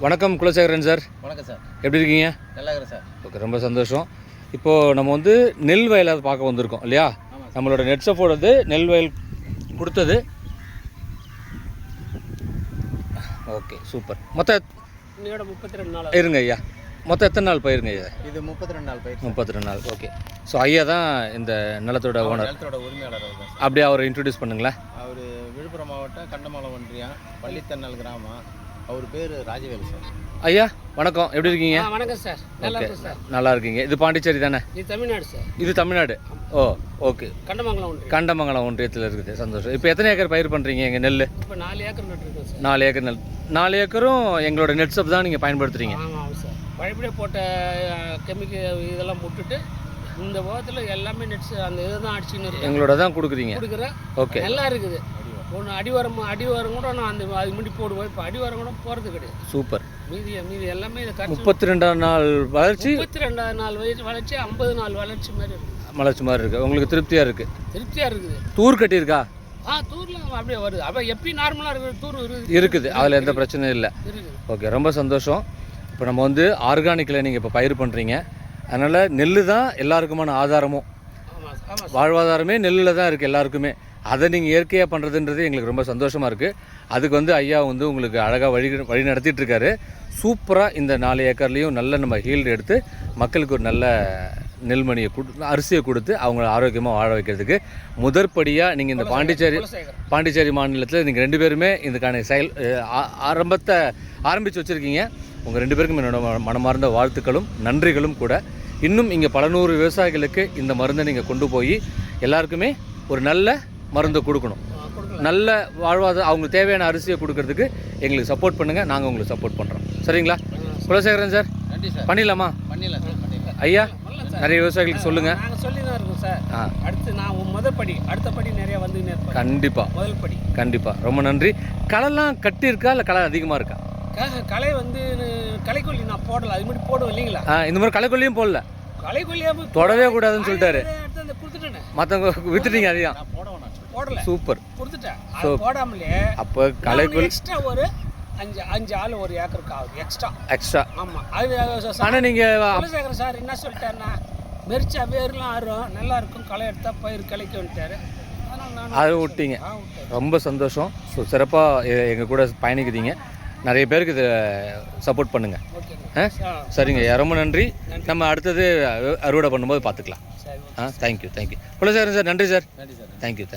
வணக்கம் குலசேகரன் சார். வணக்கம் சார். எப்படி இருக்கீங்க? நல்லா இருக்கிறேன் சார். ஓகே, ரொம்ப சந்தோஷம். இப்போது நம்ம வந்து நெல் வயலை பார்க்க வந்திருக்கோம் இல்லையா? நம்மளோட நெட்ஸப்போடது நெல் வயல் கொடுத்தது. Okay, super. மொத்தம் 32 நாள் இருங்க ஐயா. மொத்தம் எத்தனை நாள் பயிருங்க ஐயா? இது 32 நாள் பயிர். 32 நாள். ஓகே. ஸோ ஐயா தான் இந்த நிலத்தோட ஓனர். நிலத்தோட உரிமையாளர் அவர் தான். அப்படியே அவரை இன்ட்ரடியூஸ் பண்ணுங்களேன். அவர் விழுப்புரம் மாவட்டம் கண்டமலை ஒன்றியம் பள்ளித்தன்னல் கிராமம். அவர் பேர் ராஜவேலு சார். ஐயா வணக்கம், எப்படி இருக்கீங்க? வணக்கம் சார். நல்லா இருக்கு சார். நல்லா இருக்கீங்க. இது பாண்டிச்சேரி தானே? இது தமிழ்நாடு சார். இது தமிழ்நாடு. ஓ ஓகே. கண்டமங்கலம் ஒன்றியம். கண்டமங்கலம் ஒன்றியத்தில் இருக்குது. சந்தோஷம். இப்போ எத்தனை ஏக்கர் பயிர் பண்ணுறீங்க எங்கள் நெல்? இப்போ 4 ஏக்கர் நட்டுருக்கோம் சார். 4 ஏக்கர் நெல். 4 ஏக்கரும் எங்களோட நெட்ஸப் தான் நீங்கள் பயன்படுத்துகிறீங்க? ஆமாம் சார். பழையபடியே போட்ட கெமிக்கல் இதெல்லாம் விட்டுட்டு இந்த உலகத்தில் எல்லாமே நெட்ஸ் அந்த இதை தான் அடிச்சுன்னு இருக்கு. எங்களோட தான் கொடுக்குறீங்க? கொடுக்குறேன். ஓகே, நல்லா இருக்குது. ஒன்று அடிவாரம் கூட நான் அந்த அது முடி போடுவோம். இப்போ அடிவாரம் கூட போகிறது கிடையாது. சூப்பர். மீதி எல்லாமே இதை 32 நாள் வளர்ச்சி, 32 நாள் வளர்ச்சி, 50 நாள் வளர்ச்சி மாதிரி இருக்குது. வளர்ச்சி மாதிரி இருக்குது. உங்களுக்கு திருப்தியாக இருக்குது? திருப்தியாக இருக்குது. தூர் கட்டியிருக்கா? தூர்லாம் அப்படியே வருது. அப்போ எப்பயும் நார்மலாக இருக்குது. தூர் இருக்குது. அதில் எந்த பிரச்சனையும் இல்லை. இருக்குது. ஓகே, ரொம்ப சந்தோஷம். இப்போ நம்ம வந்து ஆர்கானிக்கில் நீங்கள் இப்போ பயிர் பண்ணுறீங்க. அதனால் நெல் தான் எல்லாருக்குமான ஆதாரமும். வாழ்வாதாரமே நெல்லில் தான் இருக்குது எல்லாருக்குமே. அதை நீங்கள் இயற்கையாக பண்ணுறதுன்றது எங்களுக்கு ரொம்ப சந்தோஷமாக இருக்குது. அதுக்கு வந்து ஐயா வந்து உங்களுக்கு அழகாக வழி நடத்திட்டுருக்காரு. சூப்பராக இந்த 4 ஏக்கர்லேயும் நல்ல நம்ம ஹீல்டு எடுத்து மக்களுக்கு ஒரு நல்ல நெல்மணியை அரிசியை கொடுத்து அவங்கள ஆரோக்கியமாக வாழ வைக்கிறதுக்கு முதற்படியாக நீங்கள் இந்த பாண்டிச்சேரி மாநிலத்தில் நீங்கள் 2 பேருமே இதுக்கான ஆரம்பித்து வச்சுருக்கீங்க. உங்கள் 2 பேருக்கும் என்னோட மனமார்ந்த வாழ்த்துக்களும் நன்றிகளும் கூட. இன்னும் இங்கே பல நூறு விவசாயிகளுக்கு இந்த மருந்தை நீங்கள் கொண்டு போய் எல்லாருக்குமே ஒரு நல்ல மருந்தை கொடுக்கணும். நல்ல வாழ்வாதாரம் அவங்களுக்கு தேவையான அரிசியை கொடுக்கறதுக்கு எங்களுக்கு சப்போர்ட் பண்ணுங்கள். நாங்கள் உங்களுக்கு சப்போர்ட் பண்ணுறோம். சரிங்களா குலசேகரன் சார்? நன்றி சார். பண்ணிடலாமா? பண்ணிடலாம் சார். பண்ணிடலாம் ஐயா. நிறைய விவசாயிகளுக்கு சொல்லுங்கள். நாங்கள் சொல்லி தான் இருக்கோம் சார். அடுத்து நான் முதற்படி அடுத்த படி நிறைய வந்து கண்டிப்பாக முதல் படி கண்டிப்பாக. ரொம்ப நன்றி. களைலாம் கட்டி இருக்கா இல்லை களை அதிகமாக இருக்கா? களை வந்து களைக்கொல்லி நான் போடலை. அது மாதிரி போடுவோம் இல்லைங்களா? இந்த மாதிரி களைக்கொல்லியும் போடல. களைக்கொல்லியாக தொடவே கூடாதுன்னு சொல்லிட்டாரு. கொடுத்துட்டேன். மற்றவங்க வித்துட்டீங்க அதையும்? போடல. சூப்பர். கொடுத்துட்டேன். போடாமலே அப்போ களைக்கொல்லி எக்ஸ்ட்ரா ஒரு 5 ஆள் ஒரு ஏக்கருக்கு ஆகுது எக்ஸ்ட்ரா. ஆமாம். அது ஆனால் நீங்கள் குலசேகரன் சார் என்ன சொல்லிட்டாருன்னா மெரிச்சா வேர்லாம் ஆறும் நல்லா இருக்கும், களை எடுத்தால் பயிர் கிளைக்க வந்துட்டாரு. அதை விட்டீங்க. ரொம்ப சந்தோஷம். ஸோ சிறப்பாக எங்கள் கூட பயணிக்கிறீங்க. நிறைய பேருக்கு இதை சப்போர்ட் பண்ணுங்கள். சரிங்க, ரொம்ப நன்றி. நம்ம அடுத்தது அறுவடை பண்ணும்போது பார்த்துக்கலாம். தேங்க்யூ. குலசேகரன் சார், நன்றி சார். தேங்க்யூ.